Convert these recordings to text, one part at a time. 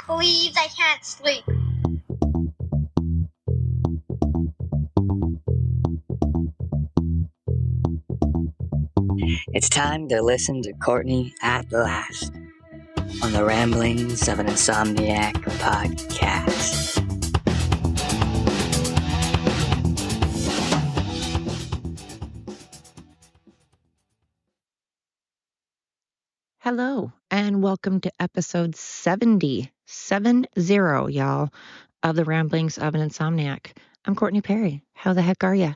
Please, I can't sleep. It's time to listen to Courtney at last on the Ramblings of an Insomniac podcast. Hello, and welcome to episode 70, y'all, of the Ramblings of an Insomniac. I'm Courtney Perry. How the heck are you?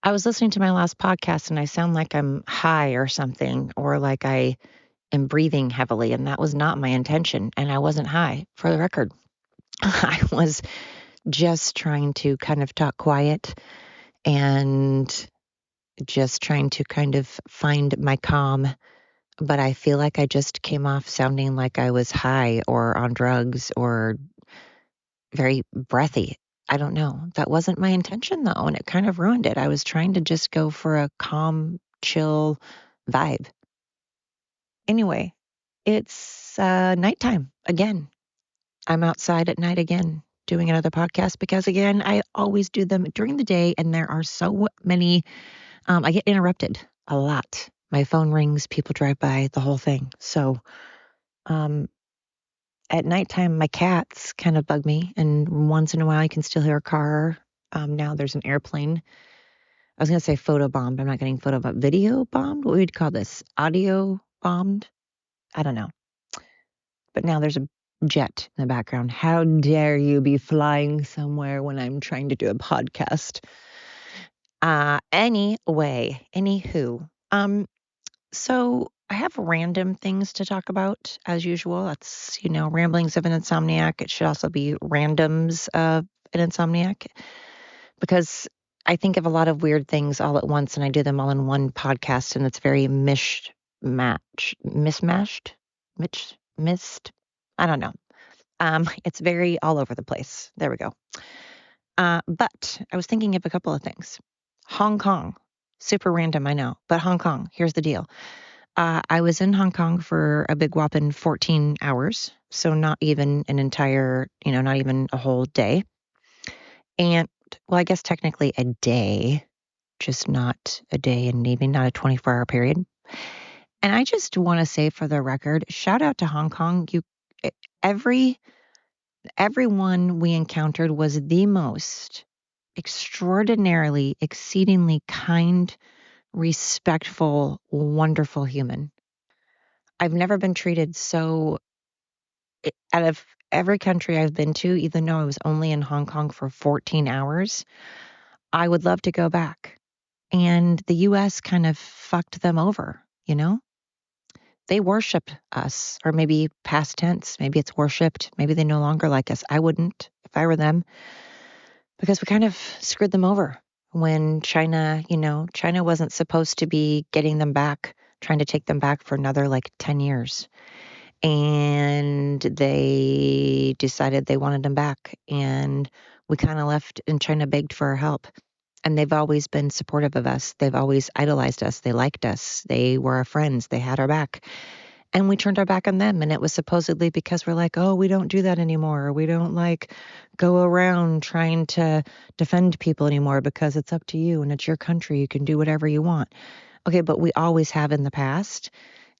I was listening to my last podcast and I sound like I'm high or something, or like I am breathing heavily, and that was not my intention, and I wasn't high, for the record. I was just trying to kind of talk quiet and just trying to kind of find my calm. But I feel like I just came off sounding like I was high or on drugs or very breathy. I don't know. That wasn't my intention, though, and it kind of ruined it. I was trying to just go for a calm, chill vibe. Anyway, it's nighttime again. I'm outside at night again doing another podcast because, again, I always do them during the day, and there are so many. I get interrupted a lot. My phone rings, people drive by, the whole thing. So, at nighttime, my cats kind of bug me, and once in a while, I can still hear a car. Now there's an airplane. I was going to say photo bombed. I'm not getting photo bombed. Video bombed? What would you call this? Audio bombed? I don't know. But now there's a jet in the background. How dare you be flying somewhere when I'm trying to do a podcast? Anywho. So I have random things to talk about as usual. That's, ramblings of an insomniac. It should also be randoms of an insomniac, because I think of a lot of weird things all at once and I do them all in one podcast, and it's very missed. I don't know. It's very all over the place. There we go. But I was thinking of a couple of things. Hong Kong, super random, I know, but Hong Kong, here's the deal. I was in Hong Kong for a big whopping 14 hours, so not even an entire, not even a whole day. And, well, I guess technically a day, just not a day and maybe not a 24-hour period. And I just want to say, for the record, shout out to Hong Kong. Everyone we encountered was the most extraordinarily, exceedingly kind, respectful, wonderful human. I've never been treated so, out of every country I've been to, even though I was only in Hong Kong for 14 hours, I would love to go back. And the U.S. kind of fucked them over, They worship us, or maybe past tense, maybe it's worshipped, maybe they no longer like us. I wouldn't if I were them, because we kind of screwed them over when China wasn't supposed to be getting them back, trying to take them back for another 10 years. And they decided they wanted them back. And we kind of left, and China begged for our help. And they've always been supportive of us. They've always idolized us. They liked us. They were our friends. They had our back. And we turned our back on them. And it was supposedly because we're like, oh, we don't do that anymore. We don't go around trying to defend people anymore because it's up to you and it's your country. You can do whatever you want. Okay, but we always have in the past.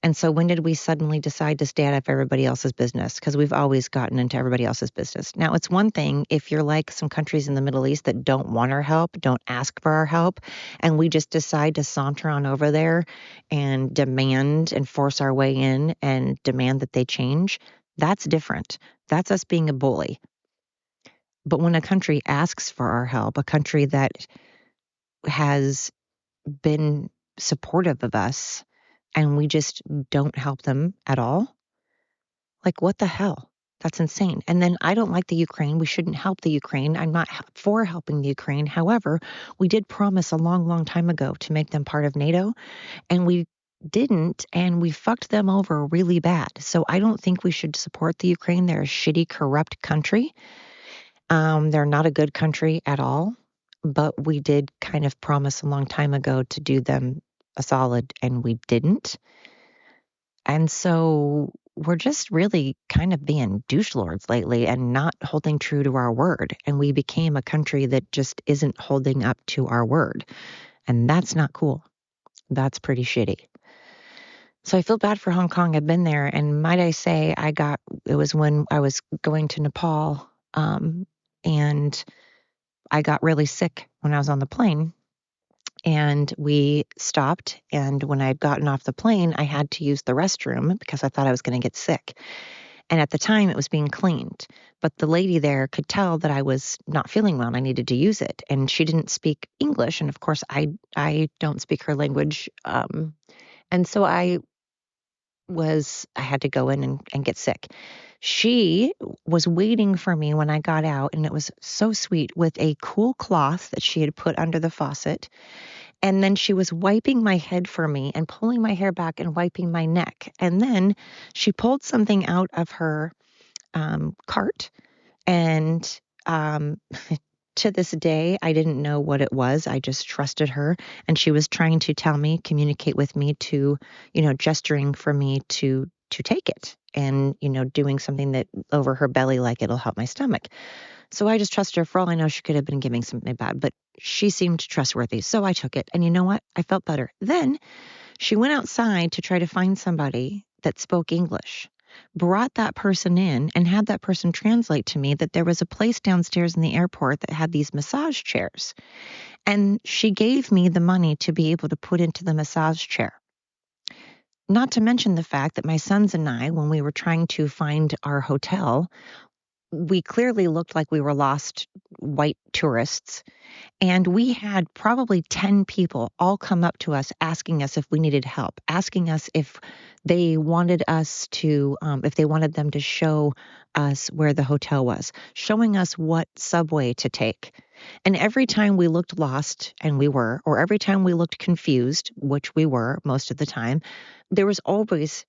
And so when did we suddenly decide to stay out of everybody else's business? Because we've always gotten into everybody else's business. Now, it's one thing if you're like some countries in the Middle East that don't want our help, don't ask for our help, and we just decide to saunter on over there and demand and force our way in and demand that they change. That's different. That's us being a bully. But when a country asks for our help, a country that has been supportive of us, and we just don't help them at all, what the hell? That's insane. And then I don't like the Ukraine. We shouldn't help the Ukraine. I'm not for helping the Ukraine. However, we did promise a long, long time ago to make them part of NATO, and we didn't, and we fucked them over really bad. So I don't think we should support the Ukraine. They're a shitty, corrupt country. They're not a good country at all, but we did kind of promise a long time ago to do them a solid, and we didn't. And so we're just really kind of being douche lords lately and not holding true to our word. And we became a country that just isn't holding up to our word. And that's not cool. That's pretty shitty. So I feel bad for Hong Kong. I've been there, and might I say, it was when I was going to Nepal, and I got really sick when I was on the plane. And we stopped, and when I had gotten off the plane, I had to use the restroom because I thought I was going to get sick. And at the time, it was being cleaned, but the lady there could tell that I was not feeling well and I needed to use it. And she didn't speak English, and of course, I don't speak her language. And so I had to go in and get sick. She was waiting for me when I got out, and it was so sweet, with a cool cloth that she had put under the faucet. And then she was wiping my head for me and pulling my hair back and wiping my neck. And then she pulled something out of her cart. And to this day, I didn't know what it was. I just trusted her. And she was trying to communicate with me, to, gesturing for me to take it, and, doing something that over her belly, like it'll help my stomach. So I just trusted her. For all I know, she could have been giving something bad, but she seemed trustworthy. So I took it. And you know what? I felt better. Then she went outside to try to find somebody that spoke English, brought that person in, and had that person translate to me that there was a place downstairs in the airport that had these massage chairs. And she gave me the money to be able to put into the massage chair. Not to mention the fact that my sons and I, when we were trying to find our hotel, we clearly looked like we were lost white tourists. And we had probably 10 people all come up to us asking us if we needed help, asking us if they wanted us to, if they wanted them to show us where the hotel was, showing us what subway to take. And every time we looked lost, and we were, or every time we looked confused, which we were most of the time, there was always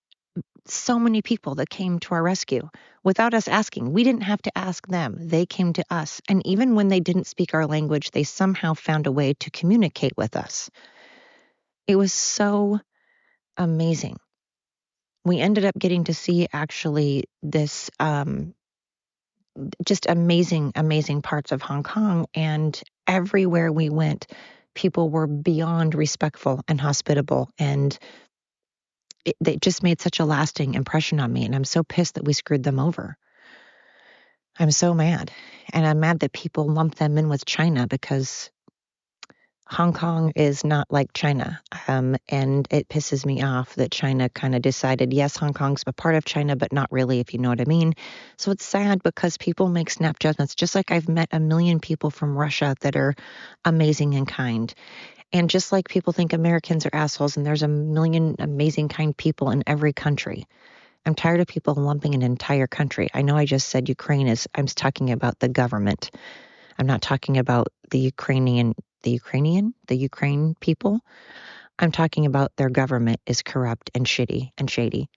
so many people that came to our rescue without us asking. We didn't have to ask them. They came to us. And even when they didn't speak our language, they somehow found a way to communicate with us. It was so amazing. We ended up getting to see actually this just amazing, amazing parts of Hong Kong. And everywhere we went, people were beyond respectful and hospitable, and they just made such a lasting impression on me. And I'm so pissed that we screwed them over. I'm so mad. And I'm mad that people lump them in with China, because Hong Kong is not like China. And it pisses me off that China kind of decided, yes, Hong Kong's a part of China, but not really, if you know what I mean. So it's sad because people make snap judgments, just like I've met a million people from Russia that are amazing and kind. And just like people think Americans are assholes, and there's a million amazing, kind people in every country. I'm tired of people lumping an entire country. I know I just said Ukraine is, I'm talking about the government. I'm not talking about the Ukraine people. I'm talking about their government is corrupt and shitty and shady.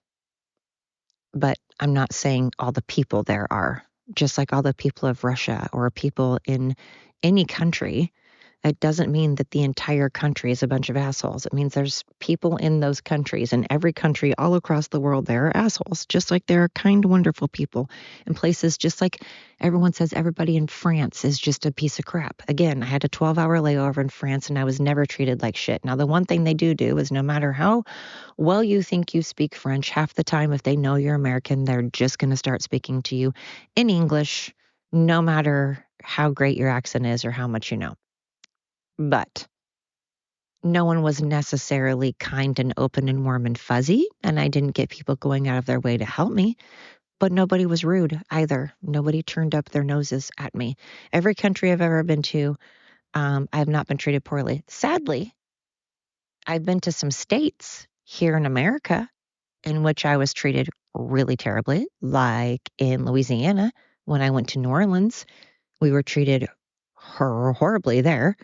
But I'm not saying all the people there are. Just like all the people of Russia or people in any country, it doesn't mean that the entire country is a bunch of assholes. It means there's people in those countries, in every country all across the world, there are assholes, just like there are kind, wonderful people in places, just like everyone says everybody in France is just a piece of crap. Again, I had a 12-hour layover in France, and I was never treated like shit. Now, the one thing they do is, no matter how well you think you speak French, half the time, if they know you're American, they're just going to start speaking to you in English, no matter how great your accent is or how much you know. But no one was necessarily kind and open and warm and fuzzy, and I didn't get people going out of their way to help me. But nobody was rude either. Nobody turned up their noses at me. Every country I've ever been to, I have not been treated poorly. Sadly, I've been to some states here in America in which I was treated really terribly, like in Louisiana. When I went to New Orleans, we were treated horribly there.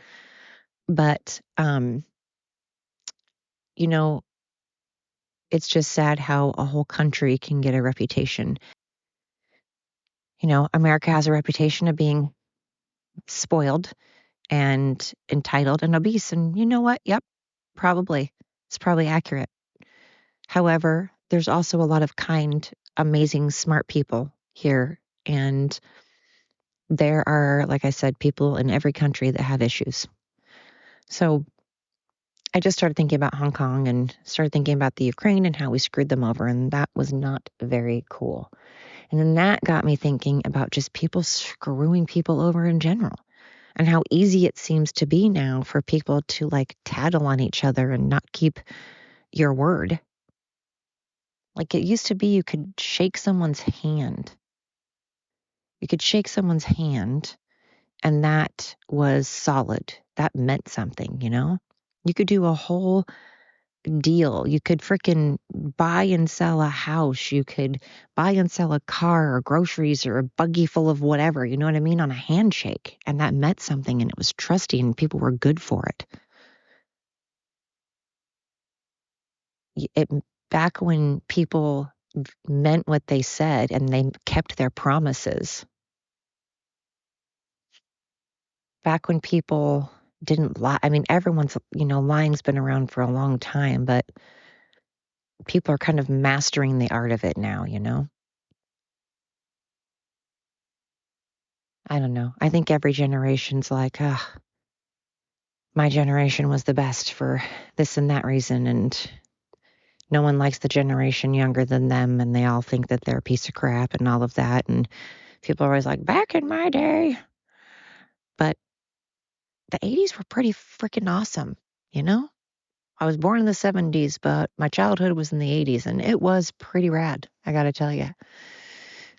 But, it's just sad how a whole country can get a reputation. America has a reputation of being spoiled and entitled and obese. And you know what? Yep, probably. It's probably accurate. However, there's also a lot of kind, amazing, smart people here. And there are, like I said, people in every country that have issues. So I just started thinking about Hong Kong and started thinking about the Ukraine and how we screwed them over. And that was not very cool. And then that got me thinking about just people screwing people over in general and how easy it seems to be now for people to like tattle on each other and not keep your word. Like it used to be you could shake someone's hand. You could shake someone's hand and that was solid. That meant something, you know? You could do a whole deal. You could frickin' buy and sell a house. You could buy and sell a car or groceries or a buggy full of whatever, you know what I mean, on a handshake. And that meant something and it was trusty and people were good for it. It back when people meant what they said and they kept their promises. Back when people didn't lie. I mean, everyone's, lying's been around for a long time, but people are kind of mastering the art of it now, you know? I don't know. I think every generation's like, my generation was the best for this and that reason. And no one likes the generation younger than them. And they all think that they're a piece of crap and all of that. And people are always like, back in my day. But the 80s were pretty freaking awesome, you know? I was born in the 70s, but my childhood was in the 80s. And it was pretty rad, I got to tell you.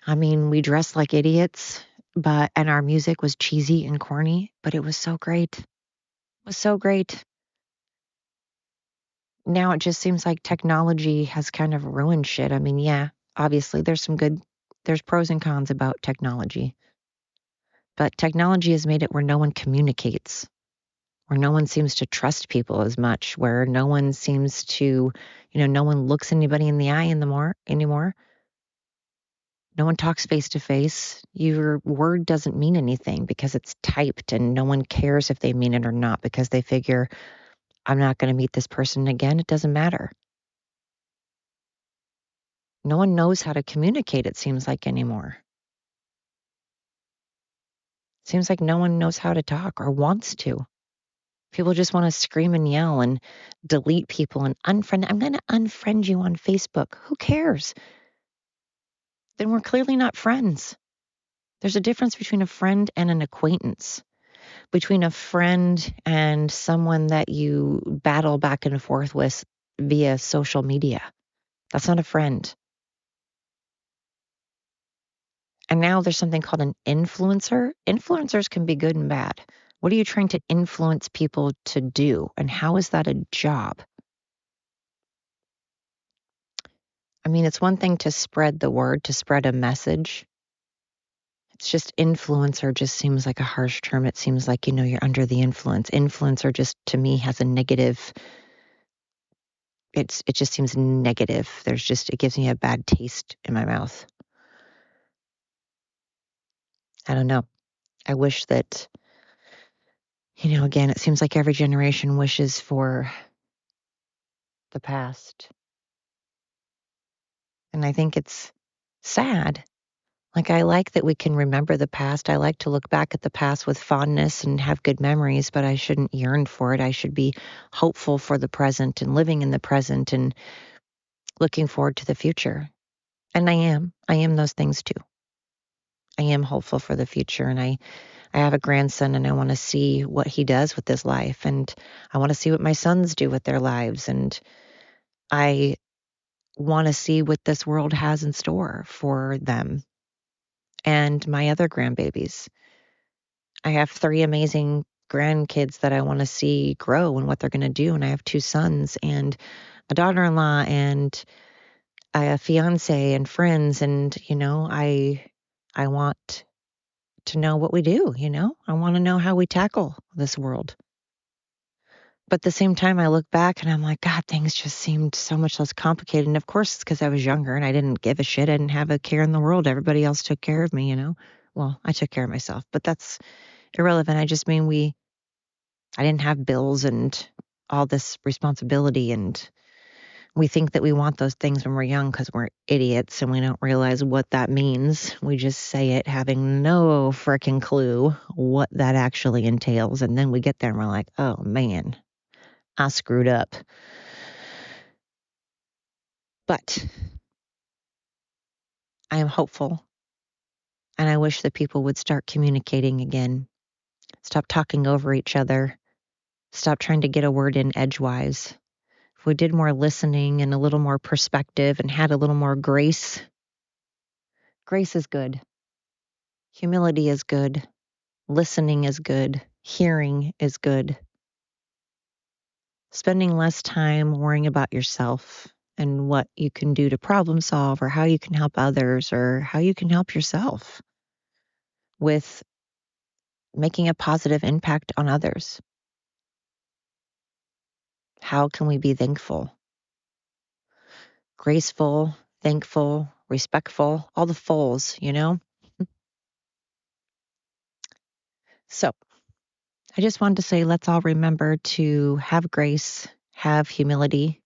I mean, we dressed like idiots, and our music was cheesy and corny, but it was so great. It was so great. Now it just seems like technology has kind of ruined shit. I mean, yeah, obviously there's pros and cons about technology, but technology has made it where no one communicates, where no one seems to trust people as much, where no one seems to, no one looks anybody in the eye anymore. No one talks face to face. Your word doesn't mean anything because it's typed and no one cares if they mean it or not because they figure, I'm not going to meet this person again. It doesn't matter. No one knows how to communicate, it seems like, anymore. It seems like no one knows how to talk or wants to. People just want to scream and yell and delete people and unfriend. I'm going to unfriend you on Facebook. Who cares? Then we're clearly not friends. There's a difference between a friend and an acquaintance, between a friend and someone that you battle back and forth with via social media. That's not a friend. And now there's something called an influencer. Influencers can be good and bad. What are you trying to influence people to do? And how is that a job? I mean, it's one thing to spread the word, to spread a message. It's just influencer just seems like a harsh term. It seems like, you're under the influence. Influencer just, to me, has a negative, it just seems negative. It gives me a bad taste in my mouth. I don't know. I wish that, again, it seems like every generation wishes for the past. And I think it's sad. Like, I like that we can remember the past. I like to look back at the past with fondness and have good memories, but I shouldn't yearn for it. I should be hopeful for the present and living in the present and looking forward to the future. And I am. I am those things too. I am hopeful for the future. And I have a grandson and I want to see what he does with his life. And I want to see what my sons do with their lives. And I want to see what this world has in store for them and my other grandbabies. I have 3 amazing grandkids that I want to see grow and what they're going to do. And I have 2 sons and a daughter-in-law and a fiance and friends. And, I want to know what we do, I want to know how we tackle this world. But at the same time, I look back and I'm like, God, things just seemed so much less complicated. And of course, it's because I was younger and I didn't give a shit. I didn't have a care in the world. Everybody else took care of me, Well, I took care of myself, but that's irrelevant. I just mean I didn't have bills and all this responsibility. And We think that we want those things when we're young because we're idiots and we don't realize what that means. We just say it having no freaking clue what that actually entails. And then we get there and we're like, oh man, I screwed up. But I am hopeful. And I wish that people would start communicating again. Stop talking over each other. Stop trying to get a word in edgewise. If we did more listening and a little more perspective and had a little more grace, grace is good. Humility is good. Listening is good. Hearing is good. Spending less time worrying about yourself and what you can do to problem solve or how you can help others or how you can help yourself with making a positive impact on others. How can we be thankful? Graceful, thankful, respectful, all the fulls, you know? So I just wanted to say, let's all remember to have grace, have humility.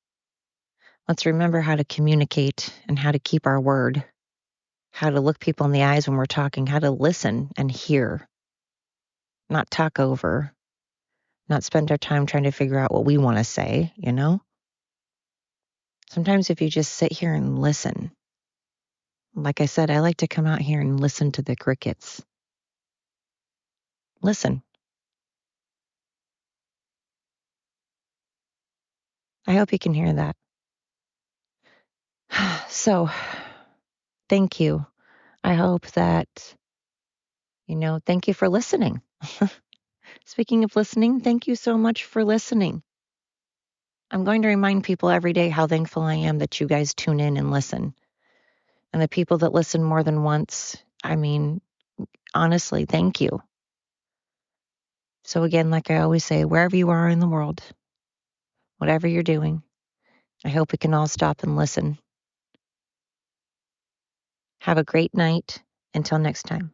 Let's remember how to communicate and how to keep our word, how to look people in the eyes when we're talking, how to listen and hear, not talk over, not spend our time trying to figure out what we want to say, you know? Sometimes if you just sit here and listen, like I said, I like to come out here and listen to the crickets. Listen. I hope you can hear that. So, thank you. I hope that, thank you for listening. Speaking of listening, thank you so much for listening. I'm going to remind people every day how thankful I am that you guys tune in and listen. And the people that listen more than once, honestly, thank you. So again, like I always say, wherever you are in the world, whatever you're doing, I hope we can all stop and listen. Have a great night. Until next time.